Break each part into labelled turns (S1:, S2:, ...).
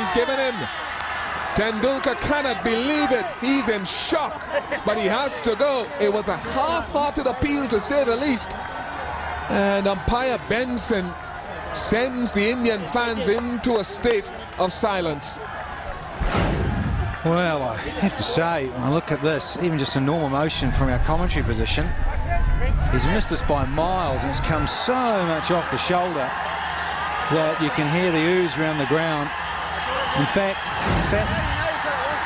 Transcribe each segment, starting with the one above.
S1: he's given him. Tendulkar cannot believe it. He's in shock, but he has to go. It was a half-hearted appeal, to say the least. And umpire Benson sends the Indian fans into a state of silence.
S2: Well, I have to say, when I look at this, even just a normal motion from our commentary position, he's missed us by miles, and it's come so much off the shoulder that you can hear the ooze around the ground. In fact,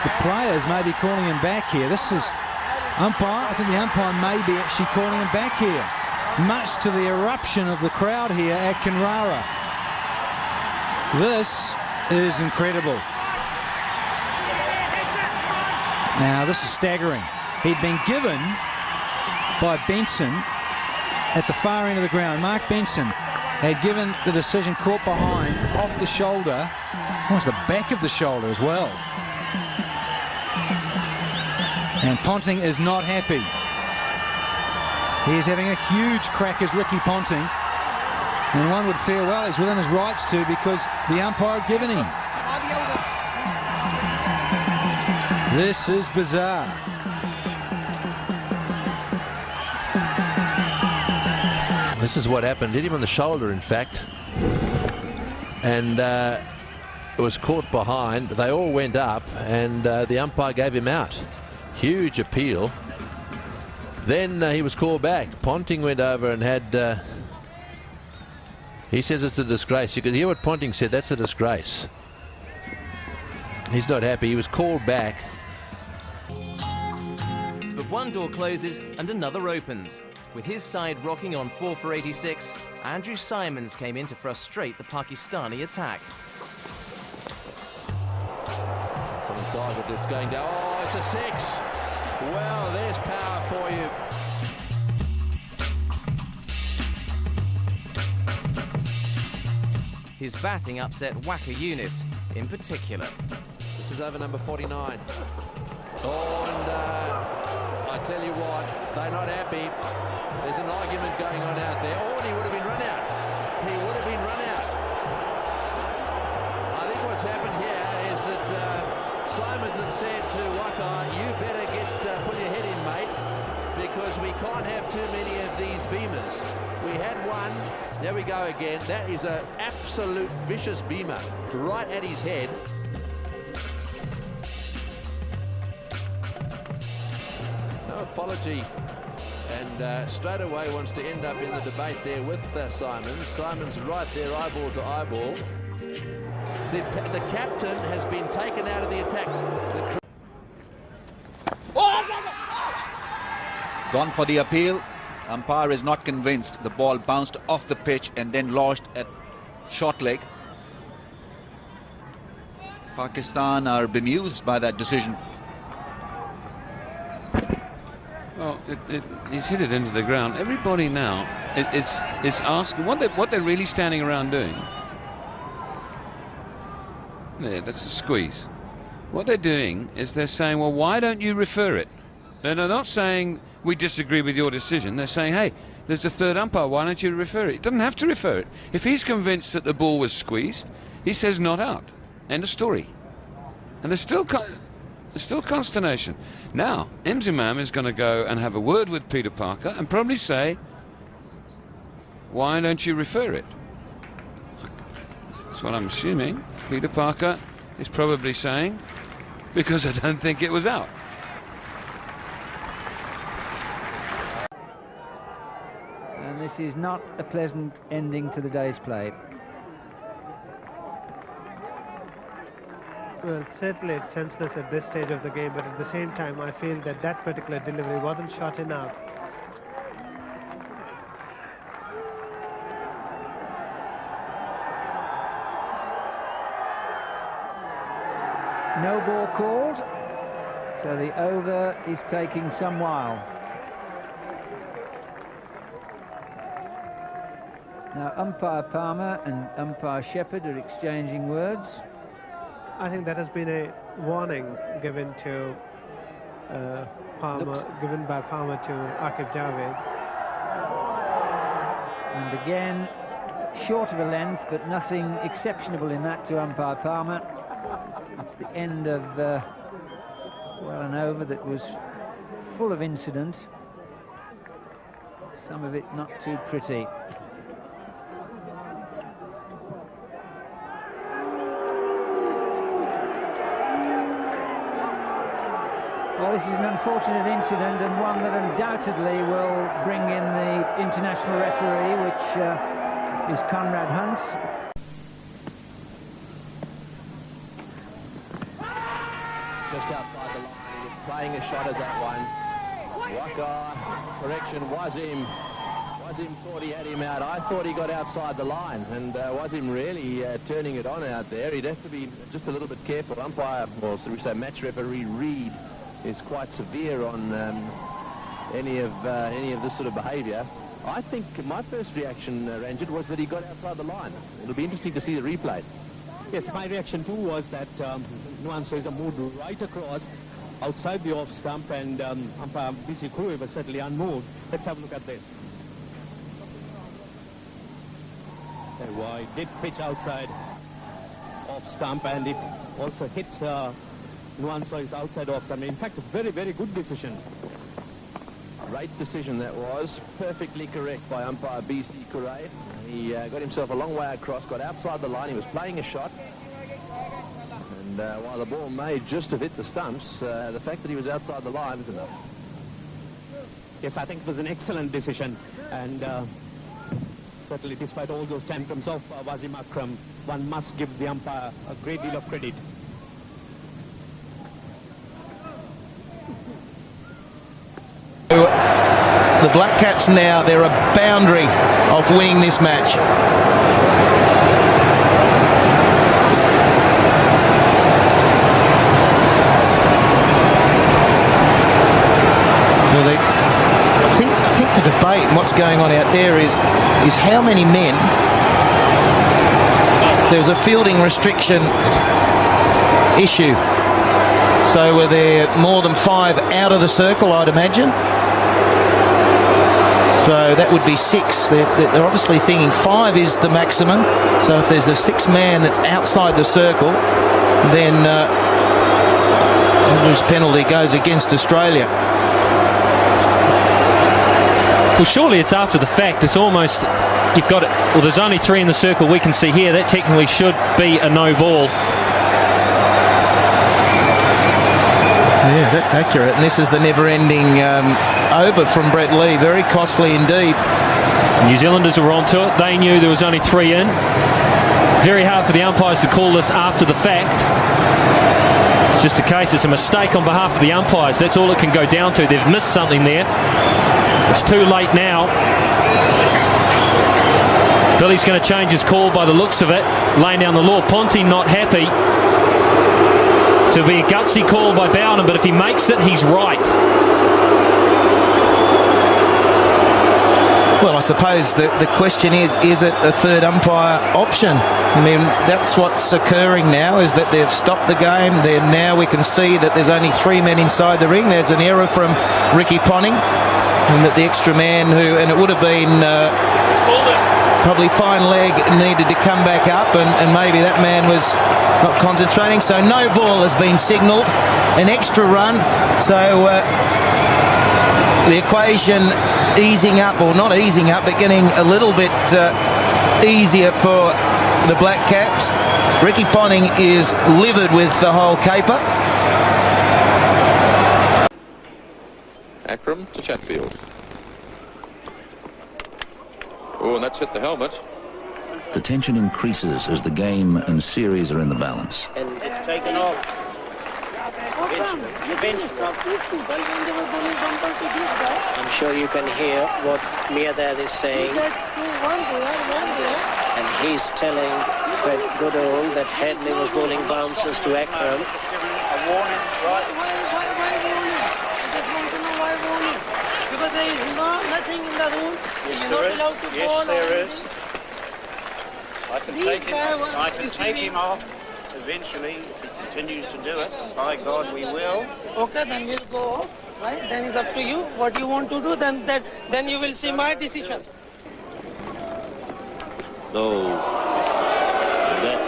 S2: the players may be calling him back here. This is umpire. I think the umpire may be actually calling him back here, much to the eruption of the crowd here at Kanrara. This is incredible. Now, this is staggering. He'd been given by Benson at the far end of the ground. Mark Benson had given the decision caught behind, off the shoulder, almost the back of the shoulder as well. And Ponting is not happy. He is having a huge crack as Ricky Ponting. And one would feel, well, he's within his rights to, because the umpire had given him. This is bizarre.
S3: This is what happened. Hit him on the shoulder, in fact. And it was caught behind. They all went up, and the umpire gave him out. Huge appeal. Then he was called back. Ponting went over and had... he says it's a disgrace. You could hear what Ponting said. That's a disgrace. He's not happy. He was called back.
S4: But one door closes and another opens. With his side rocking on 4 for 86, Andrew Simons came in to frustrate the Pakistani attack.
S3: It's on the target. It's going down. Oh, it's a 6. Well, there's power for you.
S4: His batting upset Waqar Younis in particular.
S3: This is over number 49. Oh, and I tell you what, they're not happy. There's an argument going on out there. Oh, and he would have been run out. He would have been run out. I think what's happened here is that Simons has said to Waqar, you better pull your head in, mate, because we can't have too many of these beamers. We had one. There we go again. That is an absolute vicious beamer right at his head. No apology, and straight away wants to end up in the debate there with Simons. Simons right there, eyeball to eyeball. The captain has been taken out of the attack.
S5: Gone for the appeal. Umpire is not convinced. The ball bounced off the pitch and then lodged at short leg. Pakistan are bemused by that decision.
S6: Well, he's hit it into the ground. Everybody now, it's asking what they're really standing around doing. There, that's a squeeze. What they're doing is they're saying, well, why don't you refer it? They're not saying we disagree with your decision. They're saying, hey, there's a third umpire, why don't you refer it? He doesn't have to refer it. If he's convinced that the ball was squeezed, he says not out. End of story. And there's still consternation. Now, Imzimam is going to go and have a word with Peter Parker and probably say, why don't you refer it? That's what I'm assuming. Peter Parker is probably saying, because I don't think it was out.
S7: And this is not a pleasant ending to the day's play.
S8: Well, certainly it's senseless at this stage of the game, but at the same time I feel that that particular delivery wasn't short enough.
S7: No ball called, so the over is taking some while. Now umpire Palmer and umpire Shepherd are exchanging words.
S8: I think that has been a warning given to given by Palmer to Aqib Javed.
S7: And again, short of a length, but nothing exceptional in that to umpire Palmer. It's the end of well, an over that was full of incident, some of it not too pretty. Well, this is an unfortunate incident, and one that undoubtedly will bring in the international referee, which is Conrad Hunt.
S3: Just outside the line, he was playing a shot at that one. Waka, correction, Wazim thought he had him out. I thought he got outside the line, and Wazim really turning it on out there. He'd have to be just a little bit careful. Umpire, or should we say match referee Reed, is quite severe on any of this sort of behaviour. I think my first reaction, Ranjit, was that he got outside the line. It'll be interesting to see the replay.
S9: Yes, my reaction too was that Nuan Soiza moved right across outside the off stump, and umpire BC Kurui was certainly unmoved. Let's have a look at this. He did pitch outside off stump, and it also hit Nuan Soi's outside off stump. In fact, a very, very good decision.
S3: Great decision that was. Perfectly correct by umpire BC Kurui. He got himself a long way across, got outside the line. He was playing a shot. And while the ball may just have hit the stumps, the fact that he was outside the line is enough.
S9: Yes, I think it was an excellent decision. And certainly, despite all those tantrums of Wazim Akram, one must give the umpire a great deal of credit.
S10: The Black Caps now, they're a boundary of winning this match. Well, I think the debate and what's going on out there is how many men. There's a fielding restriction issue. So were there more than 5 out of the circle, I'd imagine? So that would be 6. They're obviously thinking 5 is the maximum. So if there's a 6th man that's outside the circle, then this penalty goes against Australia.
S11: Well, surely it's after the fact. It's almost, you've got it. Well, there's only 3 in the circle we can see here. That technically should be a no ball.
S10: Yeah, that's accurate. And this is the never-ending over from Brett Lee. Very costly indeed.
S11: New Zealanders were onto it. They knew there was only 3 in. Very hard for the umpires to call this after the fact. It's just a case, it's a mistake on behalf of the umpires. That's all it can go down to. They've missed something there. It's too late now. Billy's going to change his call by the looks of it. Laying down the law. Ponti not happy. So it'll be a gutsy call by Bowden, but if he makes it, he's right.
S10: Well, I suppose the question is it a third umpire option? I mean, that's what's occurring now, is that they've stopped the game. Then now we can see that there's only 3 men inside the ring. There's an error from Ricky Ponting, and that the extra man and it would have been probably fine leg, needed to come back up, and maybe that man was not concentrating. So no ball has been signalled, an extra run. So the equation easing up, or not easing up, but getting a little bit easier for the Black Caps. Ricky Ponting is livid with the whole caper.
S12: Akram to Chatfield. Oh, and that's hit the helmet.
S13: The tension increases as the game and series are in the balance.
S14: And it's taken off. I'm sure you can hear what Miadad is saying. And he's telling Fred Goodall that Headley was bowling bouncers to Akram. A warning, right?
S15: Because there is nothing in the rule. You're not allowed to bowl.
S14: Yes, there is. I can take him off eventually if he continues to do it. By God, we will.
S15: Okay, then we'll go off. Right? Then it's up to you. What you want to do, then you will see my decision.
S14: No, that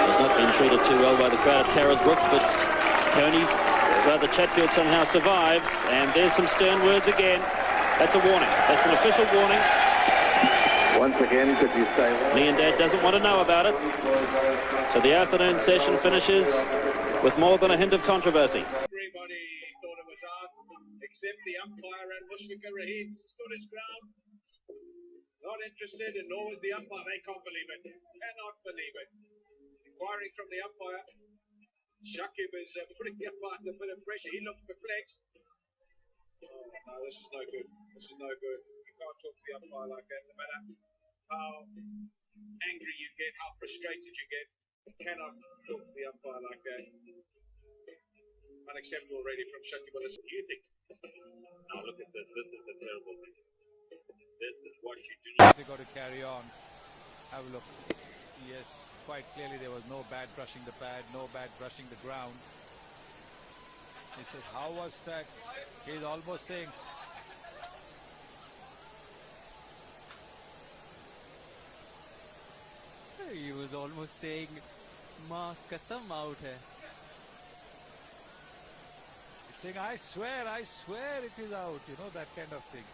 S14: has not been
S16: treated too well by the crowd at Carisbrook, but Coney's brother Chatfield somehow survives, and there's some stern words again. That's a warning. That's an official warning.
S17: Once again, could you say that?
S16: Lee and Dad doesn't want to know about it. So the afternoon session finishes with more than a hint of controversy.
S18: Everybody thought it was out, except the umpire and Mushfiqur Rahim stood his ground. Not interested, and nor was the umpire. They can't believe it. Cannot believe it. Inquiring from the umpire. Shakib is putting the umpire under a bit of pressure. He looks perplexed. Oh, no, this is no good. This is no good. You can't talk to the umpire like that. No matter how angry you get, how frustrated you get, you cannot talk to the umpire like that. Unacceptable already from Shakib. What do you think? Now look at this. This is the terrible thing. This is what you do not.
S19: They got to carry on. Have a look. Yes, quite clearly there was no bad brushing the pad, no bad brushing the ground. He said, how was that? He's almost saying,
S20: he was almost saying, "Ma kasam out hai."
S19: He's saying, I swear it is out, you know, that kind of thing.